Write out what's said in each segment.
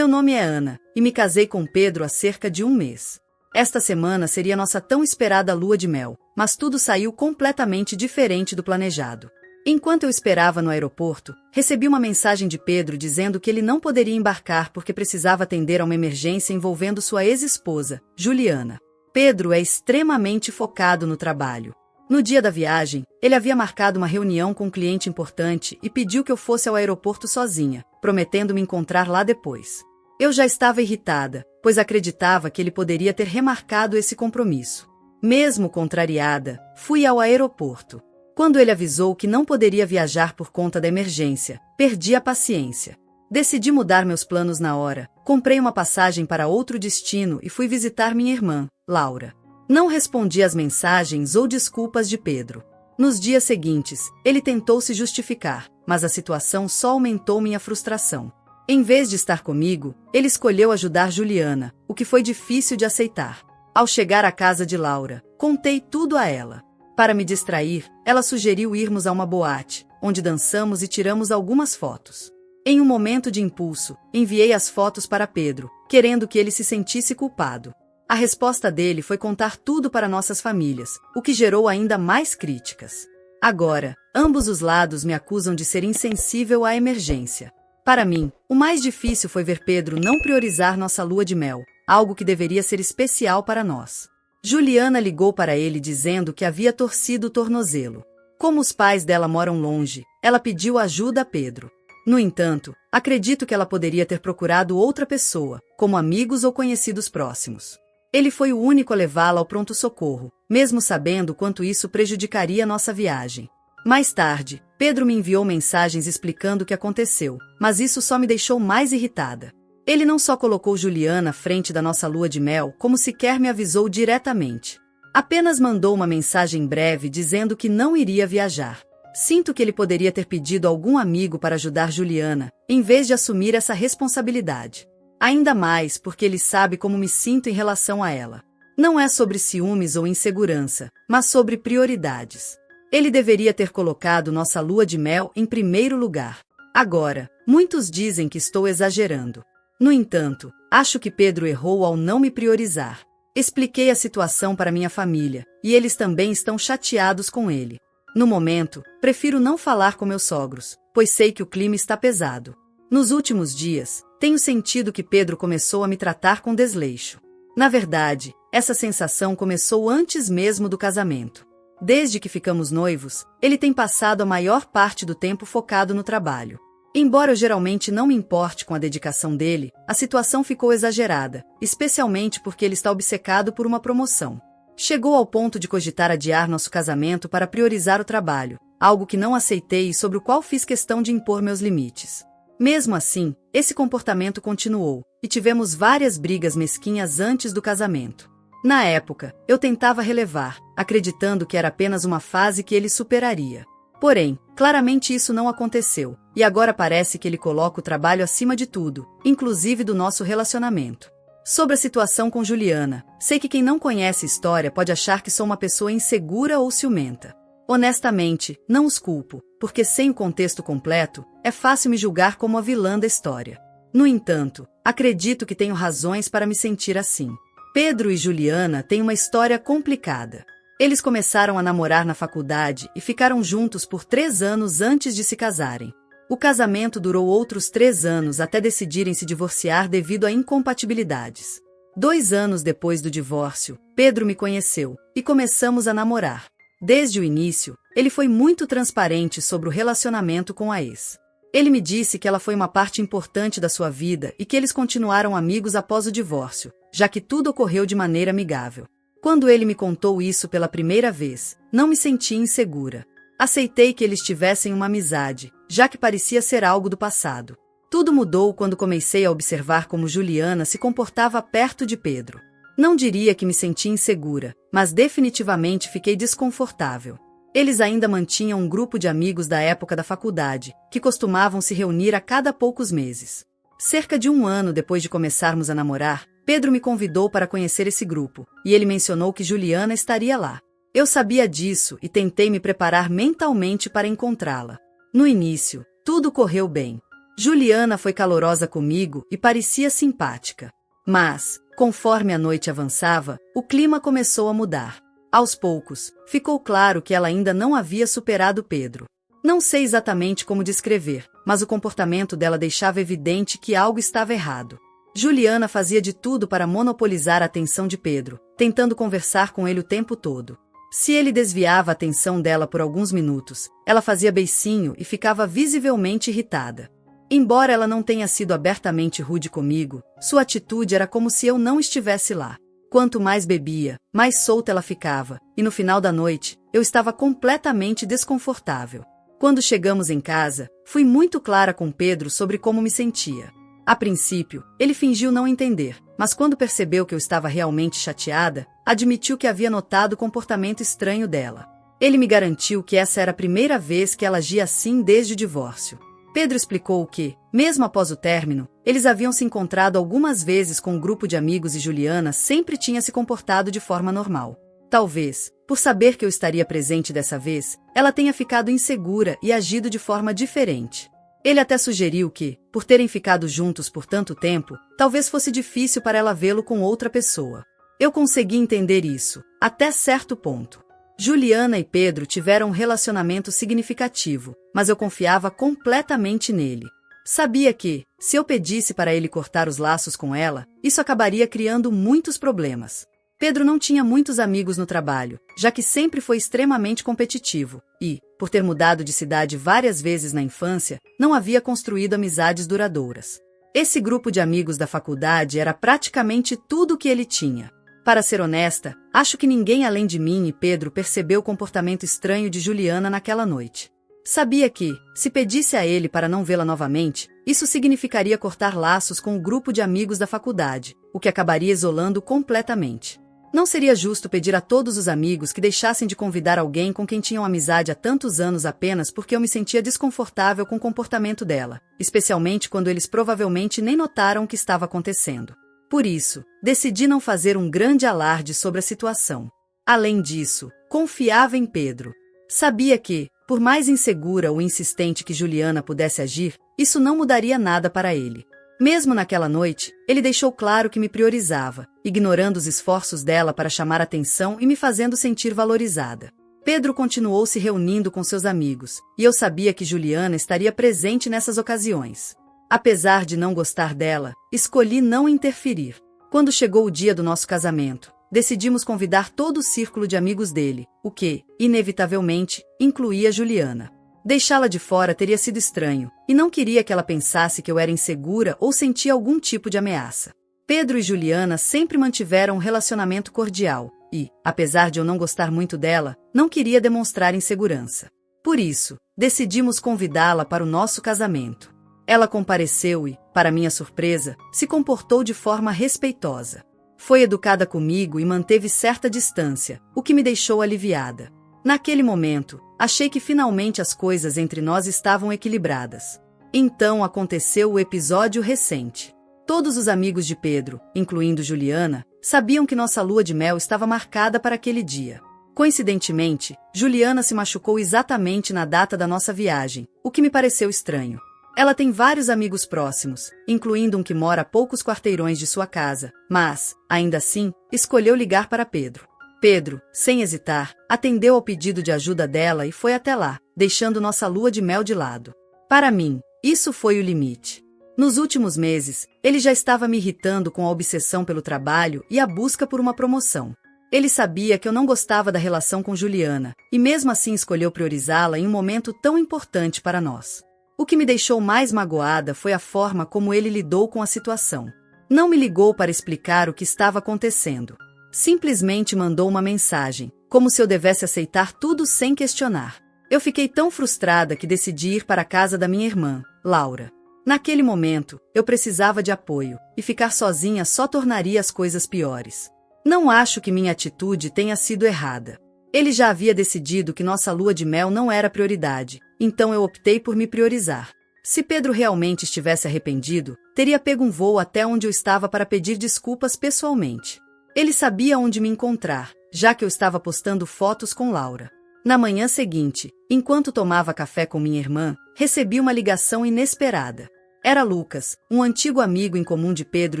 Meu nome é Ana, e me casei com Pedro há cerca de um mês. Esta semana seria nossa tão esperada lua de mel, mas tudo saiu completamente diferente do planejado. Enquanto eu esperava no aeroporto, recebi uma mensagem de Pedro dizendo que ele não poderia embarcar porque precisava atender a uma emergência envolvendo sua ex-esposa, Juliana. Pedro é extremamente focado no trabalho. No dia da viagem, ele havia marcado uma reunião com um cliente importante e pediu que eu fosse ao aeroporto sozinha, prometendo me encontrar lá depois. Eu já estava irritada, pois acreditava que ele poderia ter remarcado esse compromisso. Mesmo contrariada, fui ao aeroporto. Quando ele avisou que não poderia viajar por conta da emergência, perdi a paciência. Decidi mudar meus planos na hora, comprei uma passagem para outro destino e fui visitar minha irmã, Laura. Não respondi às mensagens ou desculpas de Pedro. Nos dias seguintes, ele tentou se justificar, mas a situação só aumentou minha frustração. Em vez de estar comigo, ele escolheu ajudar Juliana, o que foi difícil de aceitar. Ao chegar à casa de Laura, contei tudo a ela. Para me distrair, ela sugeriu irmos a uma boate, onde dançamos e tiramos algumas fotos. Em um momento de impulso, enviei as fotos para Pedro, querendo que ele se sentisse culpado. A resposta dele foi contar tudo para nossas famílias, o que gerou ainda mais críticas. Agora, ambos os lados me acusam de ser insensível à emergência. Para mim, o mais difícil foi ver Pedro não priorizar nossa lua de mel, algo que deveria ser especial para nós. Juliana ligou para ele dizendo que havia torcido o tornozelo. Como os pais dela moram longe, ela pediu ajuda a Pedro. No entanto, acredito que ela poderia ter procurado outra pessoa, como amigos ou conhecidos próximos. Ele foi o único a levá-la ao pronto-socorro, mesmo sabendo quanto isso prejudicaria nossa viagem. Mais tarde, Pedro me enviou mensagens explicando o que aconteceu, mas isso só me deixou mais irritada. Ele não só colocou Juliana à frente da nossa lua de mel, como sequer me avisou diretamente. Apenas mandou uma mensagem breve dizendo que não iria viajar. Sinto que ele poderia ter pedido a algum amigo para ajudar Juliana, em vez de assumir essa responsabilidade. Ainda mais porque ele sabe como me sinto em relação a ela. Não é sobre ciúmes ou insegurança, mas sobre prioridades. Ele deveria ter colocado nossa lua de mel em primeiro lugar. Agora, muitos dizem que estou exagerando. No entanto, acho que Pedro errou ao não me priorizar. Expliquei a situação para minha família, e eles também estão chateados com ele. No momento, prefiro não falar com meus sogros, pois sei que o clima está pesado. Nos últimos dias, tenho sentido que Pedro começou a me tratar com desleixo. Na verdade, essa sensação começou antes mesmo do casamento. Desde que ficamos noivos, ele tem passado a maior parte do tempo focado no trabalho. Embora eu geralmente não me importe com a dedicação dele, a situação ficou exagerada, especialmente porque ele está obcecado por uma promoção. Chegou ao ponto de cogitar adiar nosso casamento para priorizar o trabalho, algo que não aceitei e sobre o qual fiz questão de impor meus limites. Mesmo assim, esse comportamento continuou, e tivemos várias brigas mesquinhas antes do casamento. Na época, eu tentava relevar, acreditando que era apenas uma fase que ele superaria. Porém, claramente isso não aconteceu, e agora parece que ele coloca o trabalho acima de tudo, inclusive do nosso relacionamento. Sobre a situação com Juliana, sei que quem não conhece a história pode achar que sou uma pessoa insegura ou ciumenta. Honestamente, não os culpo, porque sem o contexto completo, é fácil me julgar como a vilã da história. No entanto, acredito que tenho razões para me sentir assim. Pedro e Juliana têm uma história complicada. Eles começaram a namorar na faculdade e ficaram juntos por 3 anos antes de se casarem. O casamento durou outros 3 anos até decidirem se divorciar devido a incompatibilidades. 2 anos depois do divórcio, Pedro me conheceu e começamos a namorar. Desde o início, ele foi muito transparente sobre o relacionamento com a ex. Ele me disse que ela foi uma parte importante da sua vida e que eles continuaram amigos após o divórcio, já que tudo ocorreu de maneira amigável. Quando ele me contou isso pela primeira vez, não me senti insegura. Aceitei que eles tivessem uma amizade, já que parecia ser algo do passado. Tudo mudou quando comecei a observar como Juliana se comportava perto de Pedro. Não diria que me senti insegura, mas definitivamente fiquei desconfortável. Eles ainda mantinham um grupo de amigos da época da faculdade, que costumavam se reunir a cada poucos meses. Cerca de 1 ano depois de começarmos a namorar, Pedro me convidou para conhecer esse grupo, e ele mencionou que Juliana estaria lá. Eu sabia disso e tentei me preparar mentalmente para encontrá-la. No início, tudo correu bem. Juliana foi calorosa comigo e parecia simpática. Mas, conforme a noite avançava, o clima começou a mudar. Aos poucos, ficou claro que ela ainda não havia superado Pedro. Não sei exatamente como descrever, mas o comportamento dela deixava evidente que algo estava errado. Juliana fazia de tudo para monopolizar a atenção de Pedro, tentando conversar com ele o tempo todo. Se ele desviava a atenção dela por alguns minutos, ela fazia beicinho e ficava visivelmente irritada. Embora ela não tenha sido abertamente rude comigo, sua atitude era como se eu não estivesse lá. Quanto mais bebia, mais solta ela ficava, e no final da noite, eu estava completamente desconfortável. Quando chegamos em casa, fui muito clara com Pedro sobre como me sentia. A princípio, ele fingiu não entender, mas quando percebeu que eu estava realmente chateada, admitiu que havia notado o comportamento estranho dela. Ele me garantiu que essa era a primeira vez que ela agia assim desde o divórcio. Pedro explicou que, mesmo após o término, eles haviam se encontrado algumas vezes com um grupo de amigos e Juliana sempre tinha se comportado de forma normal. Talvez, por saber que eu estaria presente dessa vez, ela tenha ficado insegura e agido de forma diferente. Ele até sugeriu que, por terem ficado juntos por tanto tempo, talvez fosse difícil para ela vê-lo com outra pessoa. Eu consegui entender isso, até certo ponto. Juliana e Pedro tiveram um relacionamento significativo, mas eu confiava completamente nele. Sabia que, se eu pedisse para ele cortar os laços com ela, isso acabaria criando muitos problemas. Pedro não tinha muitos amigos no trabalho, já que sempre foi extremamente competitivo e, por ter mudado de cidade várias vezes na infância, não havia construído amizades duradouras. Esse grupo de amigos da faculdade era praticamente tudo o que ele tinha. Para ser honesta, acho que ninguém além de mim e Pedro percebeu o comportamento estranho de Juliana naquela noite. Sabia que, se pedisse a ele para não vê-la novamente, isso significaria cortar laços com o grupo de amigos da faculdade, o que acabaria isolando completamente. Não seria justo pedir a todos os amigos que deixassem de convidar alguém com quem tinham amizade há tantos anos apenas porque eu me sentia desconfortável com o comportamento dela, especialmente quando eles provavelmente nem notaram o que estava acontecendo. Por isso, decidi não fazer um grande alarde sobre a situação. Além disso, confiava em Pedro. Sabia que, por mais insegura ou insistente que Juliana pudesse agir, isso não mudaria nada para ele. Mesmo naquela noite, ele deixou claro que me priorizava, ignorando os esforços dela para chamar atenção e me fazendo sentir valorizada. Pedro continuou se reunindo com seus amigos, e eu sabia que Juliana estaria presente nessas ocasiões. Apesar de não gostar dela, escolhi não interferir. Quando chegou o dia do nosso casamento, decidimos convidar todo o círculo de amigos dele, o que, inevitavelmente, incluía Juliana. Deixá-la de fora teria sido estranho, e não queria que ela pensasse que eu era insegura ou sentia algum tipo de ameaça. Pedro e Juliana sempre mantiveram um relacionamento cordial, e, apesar de eu não gostar muito dela, não queria demonstrar insegurança. Por isso, decidimos convidá-la para o nosso casamento. Ela compareceu e, para minha surpresa, se comportou de forma respeitosa. Foi educada comigo e manteve certa distância, o que me deixou aliviada. Naquele momento, achei que finalmente as coisas entre nós estavam equilibradas. Então aconteceu o episódio recente. Todos os amigos de Pedro, incluindo Juliana, sabiam que nossa lua de mel estava marcada para aquele dia. Coincidentemente, Juliana se machucou exatamente na data da nossa viagem, o que me pareceu estranho. Ela tem vários amigos próximos, incluindo um que mora a poucos quarteirões de sua casa, mas, ainda assim, escolheu ligar para Pedro. Pedro, sem hesitar, atendeu ao pedido de ajuda dela e foi até lá, deixando nossa lua de mel de lado. Para mim, isso foi o limite. Nos últimos meses, ele já estava me irritando com a obsessão pelo trabalho e a busca por uma promoção. Ele sabia que eu não gostava da relação com Juliana, e mesmo assim escolheu priorizá-la em um momento tão importante para nós. O que me deixou mais magoada foi a forma como ele lidou com a situação. Não me ligou para explicar o que estava acontecendo. Simplesmente mandou uma mensagem, como se eu devesse aceitar tudo sem questionar. Eu fiquei tão frustrada que decidi ir para a casa da minha irmã, Laura. Naquele momento, eu precisava de apoio, e ficar sozinha só tornaria as coisas piores. Não acho que minha atitude tenha sido errada. Ele já havia decidido que nossa lua de mel não era prioridade, então eu optei por me priorizar. Se Pedro realmente estivesse arrependido, teria pego um voo até onde eu estava para pedir desculpas pessoalmente. Ele sabia onde me encontrar, já que eu estava postando fotos com Laura. Na manhã seguinte, enquanto tomava café com minha irmã, recebi uma ligação inesperada. Era Lucas, um antigo amigo em comum de Pedro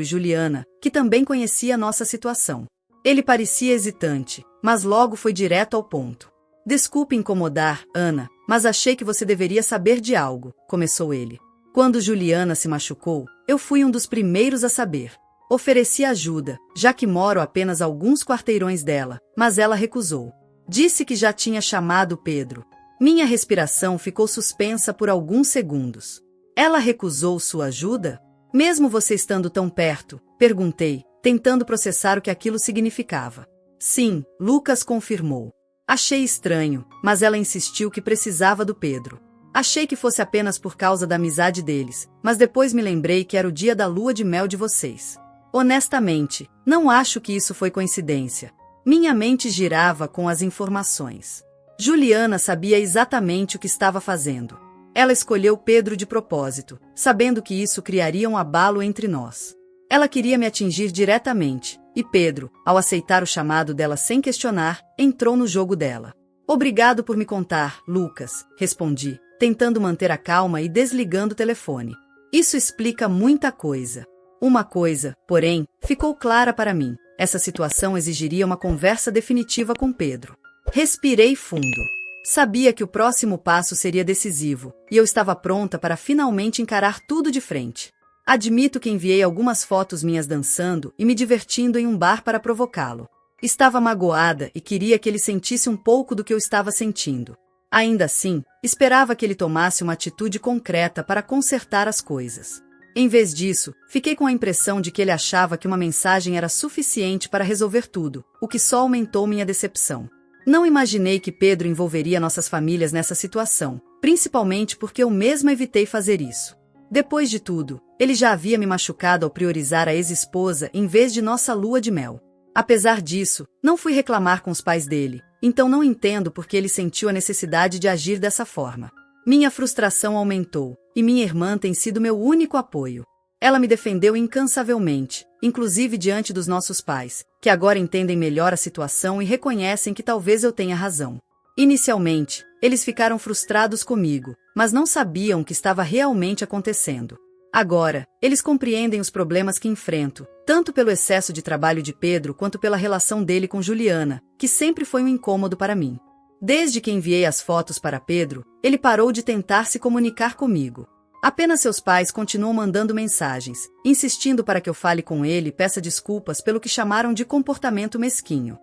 e Juliana, que também conhecia nossa situação. Ele parecia hesitante, mas logo foi direto ao ponto. Desculpe incomodar, Ana, mas achei que você deveria saber de algo, começou ele. Quando Juliana se machucou, eu fui um dos primeiros a saber. Ofereci ajuda, já que moro apenas alguns quarteirões dela, mas ela recusou. Disse que já tinha chamado Pedro. Minha respiração ficou suspensa por alguns segundos. Ela recusou sua ajuda? Mesmo você estando tão perto? Perguntei, tentando processar o que aquilo significava. Sim, Lucas confirmou. Achei estranho, mas ela insistiu que precisava do Pedro. Achei que fosse apenas por causa da amizade deles, mas depois me lembrei que era o dia da lua de mel de vocês. Honestamente, não acho que isso foi coincidência. Minha mente girava com as informações. Juliana sabia exatamente o que estava fazendo. Ela escolheu Pedro de propósito, sabendo que isso criaria um abalo entre nós. Ela queria me atingir diretamente, e Pedro, ao aceitar o chamado dela sem questionar, entrou no jogo dela. Obrigado por me contar, Lucas, respondi, tentando manter a calma e desligando o telefone. Isso explica muita coisa. Uma coisa, porém, ficou clara para mim. Essa situação exigiria uma conversa definitiva com Pedro. Respirei fundo. Sabia que o próximo passo seria decisivo, e eu estava pronta para finalmente encarar tudo de frente. Admito que enviei algumas fotos minhas dançando e me divertindo em um bar para provocá-lo. Estava magoada e queria que ele sentisse um pouco do que eu estava sentindo. Ainda assim, esperava que ele tomasse uma atitude concreta para consertar as coisas. Em vez disso, fiquei com a impressão de que ele achava que uma mensagem era suficiente para resolver tudo, o que só aumentou minha decepção. Não imaginei que Pedro envolveria nossas famílias nessa situação, principalmente porque eu mesma evitei fazer isso. Depois de tudo, ele já havia me machucado ao priorizar a ex-esposa em vez de nossa lua de mel. Apesar disso, não fui reclamar com os pais dele, então não entendo por que ele sentiu a necessidade de agir dessa forma. Minha frustração aumentou, e minha irmã tem sido meu único apoio. Ela me defendeu incansavelmente, inclusive diante dos nossos pais, que agora entendem melhor a situação e reconhecem que talvez eu tenha razão. Inicialmente, eles ficaram frustrados comigo, mas não sabiam o que estava realmente acontecendo. Agora, eles compreendem os problemas que enfrento, tanto pelo excesso de trabalho de Pedro quanto pela relação dele com Juliana, que sempre foi um incômodo para mim. Desde que enviei as fotos para Pedro, ele parou de tentar se comunicar comigo. Apenas seus pais continuam mandando mensagens, insistindo para que eu fale com ele e peça desculpas pelo que chamaram de comportamento mesquinho.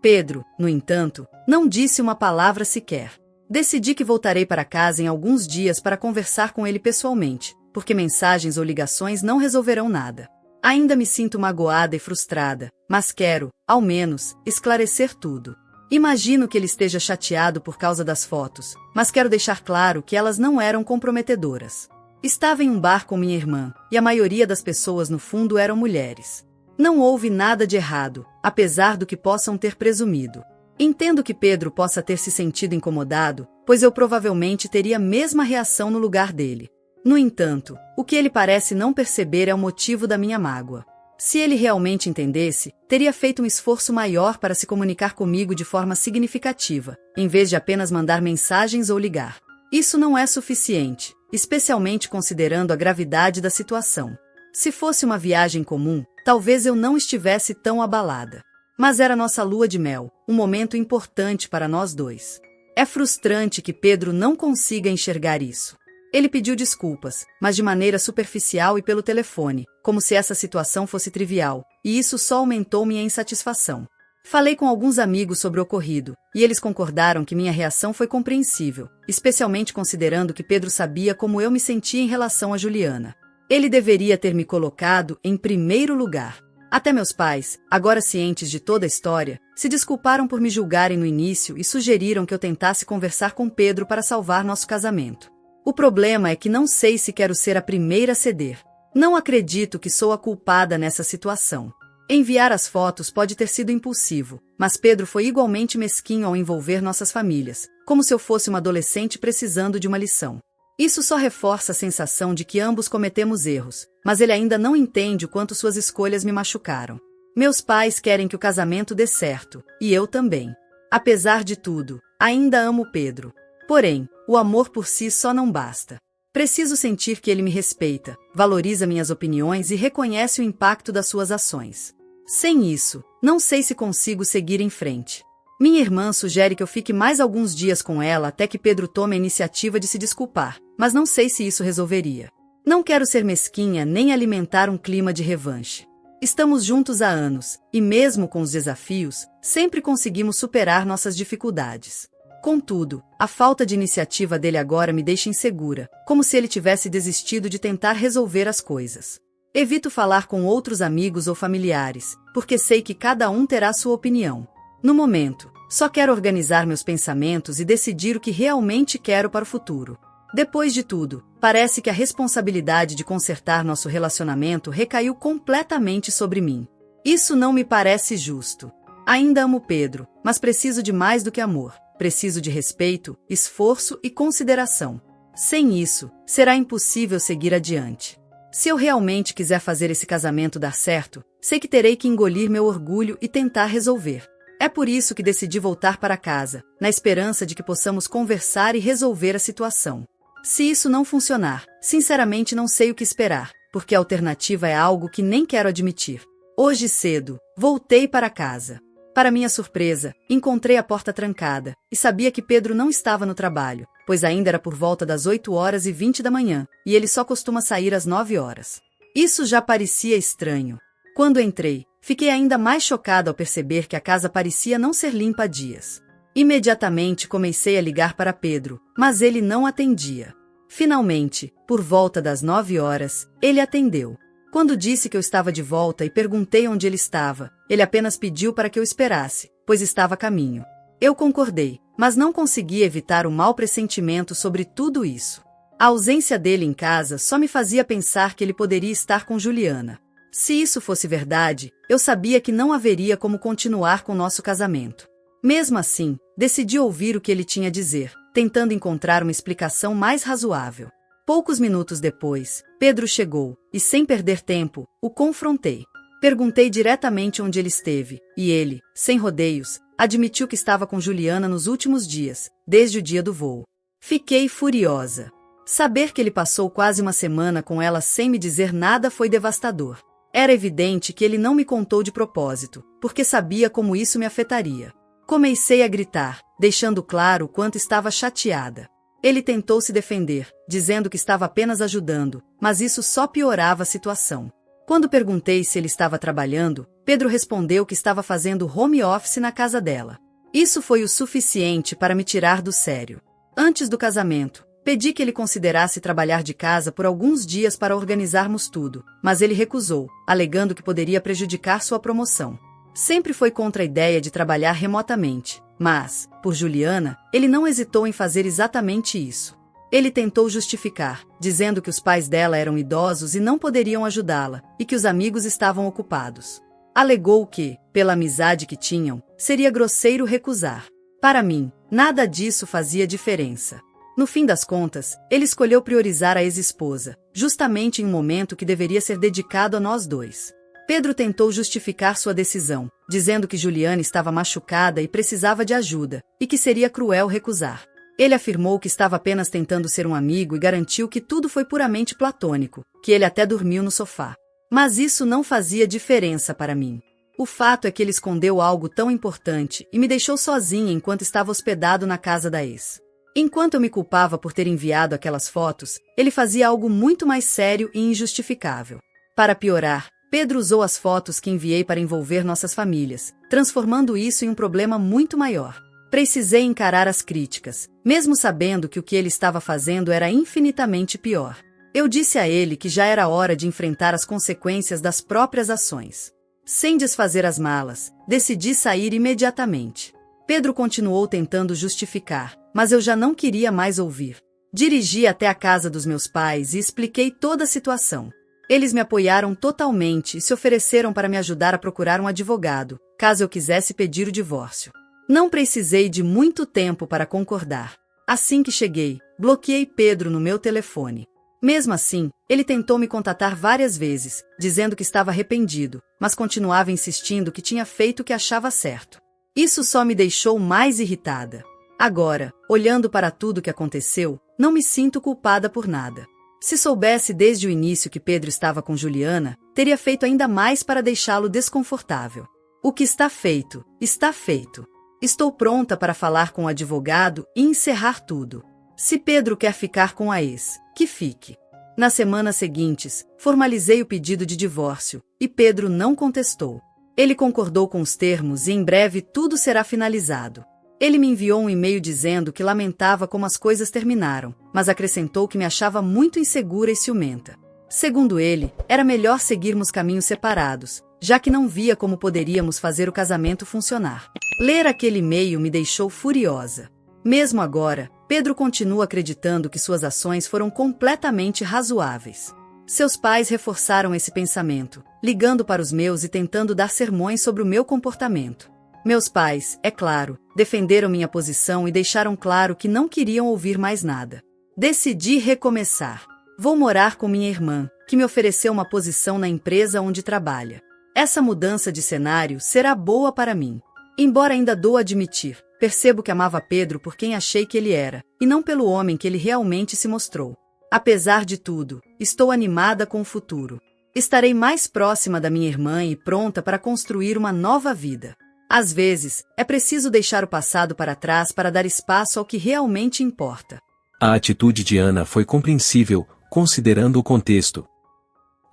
Pedro, no entanto, não disse uma palavra sequer. Decidi que voltarei para casa em alguns dias para conversar com ele pessoalmente, porque mensagens ou ligações não resolverão nada. Ainda me sinto magoada e frustrada, mas quero, ao menos, esclarecer tudo. Imagino que ele esteja chateado por causa das fotos, mas quero deixar claro que elas não eram comprometedoras. Estava em um bar com minha irmã, e a maioria das pessoas no fundo eram mulheres. Não houve nada de errado, apesar do que possam ter presumido. Entendo que Pedro possa ter se sentido incomodado, pois eu provavelmente teria a mesma reação no lugar dele. No entanto, o que ele parece não perceber é o motivo da minha mágoa. Se ele realmente entendesse, teria feito um esforço maior para se comunicar comigo de forma significativa, em vez de apenas mandar mensagens ou ligar. Isso não é suficiente, especialmente considerando a gravidade da situação. Se fosse uma viagem comum, talvez eu não estivesse tão abalada. Mas era nossa lua de mel, um momento importante para nós dois. É frustrante que Pedro não consiga enxergar isso. Ele pediu desculpas, mas de maneira superficial e pelo telefone, como se essa situação fosse trivial, e isso só aumentou minha insatisfação. Falei com alguns amigos sobre o ocorrido, e eles concordaram que minha reação foi compreensível, especialmente considerando que Pedro sabia como eu me sentia em relação a Juliana. Ele deveria ter me colocado em primeiro lugar. Até meus pais, agora cientes de toda a história, se desculparam por me julgarem no início e sugeriram que eu tentasse conversar com Pedro para salvar nosso casamento. O problema é que não sei se quero ser a primeira a ceder. Não acredito que sou a culpada nessa situação. Enviar as fotos pode ter sido impulsivo, mas Pedro foi igualmente mesquinho ao envolver nossas famílias, como se eu fosse uma adolescente precisando de uma lição. Isso só reforça a sensação de que ambos cometemos erros, mas ele ainda não entende o quanto suas escolhas me machucaram. Meus pais querem que o casamento dê certo, e eu também. Apesar de tudo, ainda amo Pedro. Porém, o amor por si só não basta. Preciso sentir que ele me respeita, valoriza minhas opiniões e reconhece o impacto das suas ações. Sem isso, não sei se consigo seguir em frente. Minha irmã sugere que eu fique mais alguns dias com ela até que Pedro tome a iniciativa de se desculpar, mas não sei se isso resolveria. Não quero ser mesquinha nem alimentar um clima de revanche. Estamos juntos há anos, e mesmo com os desafios, sempre conseguimos superar nossas dificuldades. Contudo, a falta de iniciativa dele agora me deixa insegura, como se ele tivesse desistido de tentar resolver as coisas. Evito falar com outros amigos ou familiares, porque sei que cada um terá sua opinião. No momento, só quero organizar meus pensamentos e decidir o que realmente quero para o futuro. Depois de tudo, parece que a responsabilidade de consertar nosso relacionamento recaiu completamente sobre mim. Isso não me parece justo. Ainda amo Pedro, mas preciso de mais do que amor. Preciso de respeito, esforço e consideração. Sem isso, será impossível seguir adiante. Se eu realmente quiser fazer esse casamento dar certo, sei que terei que engolir meu orgulho e tentar resolver. É por isso que decidi voltar para casa, na esperança de que possamos conversar e resolver a situação. Se isso não funcionar, sinceramente não sei o que esperar, porque a alternativa é algo que nem quero admitir. Hoje cedo, voltei para casa. Para minha surpresa, encontrei a porta trancada, e sabia que Pedro não estava no trabalho, pois ainda era por volta das 8h20 da manhã, e ele só costuma sair às 9h. Isso já parecia estranho. Quando entrei, fiquei ainda mais chocada ao perceber que a casa parecia não ser limpa há dias. Imediatamente comecei a ligar para Pedro, mas ele não atendia. Finalmente, por volta das 9h, ele atendeu. Quando disse que eu estava de volta e perguntei onde ele estava, ele apenas pediu para que eu esperasse, pois estava a caminho. Eu concordei, mas não consegui evitar o mau pressentimento sobre tudo isso. A ausência dele em casa só me fazia pensar que ele poderia estar com Juliana. Se isso fosse verdade, eu sabia que não haveria como continuar com nosso casamento. Mesmo assim, decidi ouvir o que ele tinha a dizer, tentando encontrar uma explicação mais razoável. Poucos minutos depois, Pedro chegou, e sem perder tempo, o confrontei. Perguntei diretamente onde ele esteve, e ele, sem rodeios, admitiu que estava com Juliana nos últimos dias, desde o dia do voo. Fiquei furiosa. Saber que ele passou quase uma semana com ela sem me dizer nada foi devastador. Era evidente que ele não me contou de propósito, porque sabia como isso me afetaria. Comecei a gritar, deixando claro o quanto estava chateada. Ele tentou se defender, dizendo que estava apenas ajudando, mas isso só piorava a situação. Quando perguntei se ele estava trabalhando, Pedro respondeu que estava fazendo home office na casa dela. Isso foi o suficiente para me tirar do sério. Antes do casamento, pedi que ele considerasse trabalhar de casa por alguns dias para organizarmos tudo, mas ele recusou, alegando que poderia prejudicar sua promoção. Sempre foi contra a ideia de trabalhar remotamente, mas, por Juliana, ele não hesitou em fazer exatamente isso. Ele tentou justificar, dizendo que os pais dela eram idosos e não poderiam ajudá-la, e que os amigos estavam ocupados. Alegou que, pela amizade que tinham, seria grosseiro recusar. Para mim, nada disso fazia diferença. No fim das contas, ele escolheu priorizar a ex-esposa, justamente em um momento que deveria ser dedicado a nós dois. Pedro tentou justificar sua decisão, dizendo que Juliana estava machucada e precisava de ajuda, e que seria cruel recusar. Ele afirmou que estava apenas tentando ser um amigo e garantiu que tudo foi puramente platônico, que ele até dormiu no sofá. Mas isso não fazia diferença para mim. O fato é que ele escondeu algo tão importante e me deixou sozinha enquanto estava hospedado na casa da ex. Enquanto eu me culpava por ter enviado aquelas fotos, ele fazia algo muito mais sério e injustificável. Para piorar, Pedro usou as fotos que enviei para envolver nossas famílias, transformando isso em um problema muito maior. Precisei encarar as críticas, mesmo sabendo que o que ele estava fazendo era infinitamente pior. Eu disse a ele que já era hora de enfrentar as consequências das próprias ações. Sem desfazer as malas, decidi sair imediatamente. Pedro continuou tentando justificar, mas eu já não queria mais ouvir. Dirigi até a casa dos meus pais e expliquei toda a situação. Eles me apoiaram totalmente e se ofereceram para me ajudar a procurar um advogado, caso eu quisesse pedir o divórcio. Não precisei de muito tempo para concordar. Assim que cheguei, bloqueei Pedro no meu telefone. Mesmo assim, ele tentou me contatar várias vezes, dizendo que estava arrependido, mas continuava insistindo que tinha feito o que achava certo. Isso só me deixou mais irritada. Agora, olhando para tudo que aconteceu, não me sinto culpada por nada. Se soubesse desde o início que Pedro estava com Juliana, teria feito ainda mais para deixá-lo desconfortável. O que está feito, está feito. Estou pronta para falar com o advogado e encerrar tudo. Se Pedro quer ficar com a ex, que fique. Nas semanas seguintes, formalizei o pedido de divórcio, e Pedro não contestou. Ele concordou com os termos e em breve tudo será finalizado. Ele me enviou um e-mail dizendo que lamentava como as coisas terminaram, mas acrescentou que me achava muito insegura e ciumenta. Segundo ele, era melhor seguirmos caminhos separados, já que não via como poderíamos fazer o casamento funcionar. Ler aquele e-mail me deixou furiosa. Mesmo agora, Pedro continua acreditando que suas ações foram completamente razoáveis. Seus pais reforçaram esse pensamento, ligando para os meus e tentando dar sermões sobre o meu comportamento. Meus pais, é claro, defenderam minha posição e deixaram claro que não queriam ouvir mais nada. Decidi recomeçar. Vou morar com minha irmã, que me ofereceu uma posição na empresa onde trabalha. Essa mudança de cenário será boa para mim. Embora ainda dou a admitir, percebo que amava Pedro por quem achei que ele era, e não pelo homem que ele realmente se mostrou. Apesar de tudo, estou animada com o futuro. Estarei mais próxima da minha irmã e pronta para construir uma nova vida. Às vezes, é preciso deixar o passado para trás para dar espaço ao que realmente importa. A atitude de Ana foi compreensível, considerando o contexto.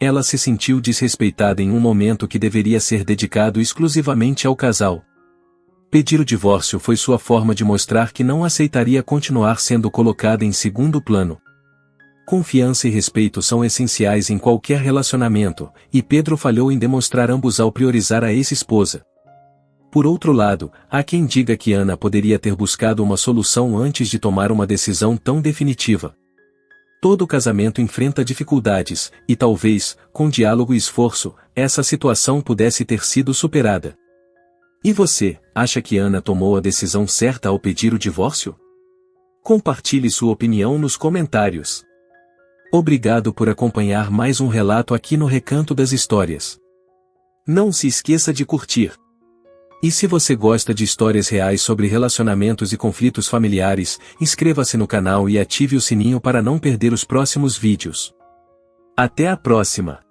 Ela se sentiu desrespeitada em um momento que deveria ser dedicado exclusivamente ao casal. Pedir o divórcio foi sua forma de mostrar que não aceitaria continuar sendo colocada em segundo plano. Confiança e respeito são essenciais em qualquer relacionamento, e Pedro falhou em demonstrar ambos ao priorizar a ex-esposa. Por outro lado, há quem diga que Ana poderia ter buscado uma solução antes de tomar uma decisão tão definitiva. Todo casamento enfrenta dificuldades, e talvez, com diálogo e esforço, essa situação pudesse ter sido superada. E você, acha que Ana tomou a decisão certa ao pedir o divórcio? Compartilhe sua opinião nos comentários. Obrigado por acompanhar mais um relato aqui no Recanto das Histórias. Não se esqueça de curtir. E se você gosta de histórias reais sobre relacionamentos e conflitos familiares, inscreva-se no canal e ative o sininho para não perder os próximos vídeos. Até a próxima!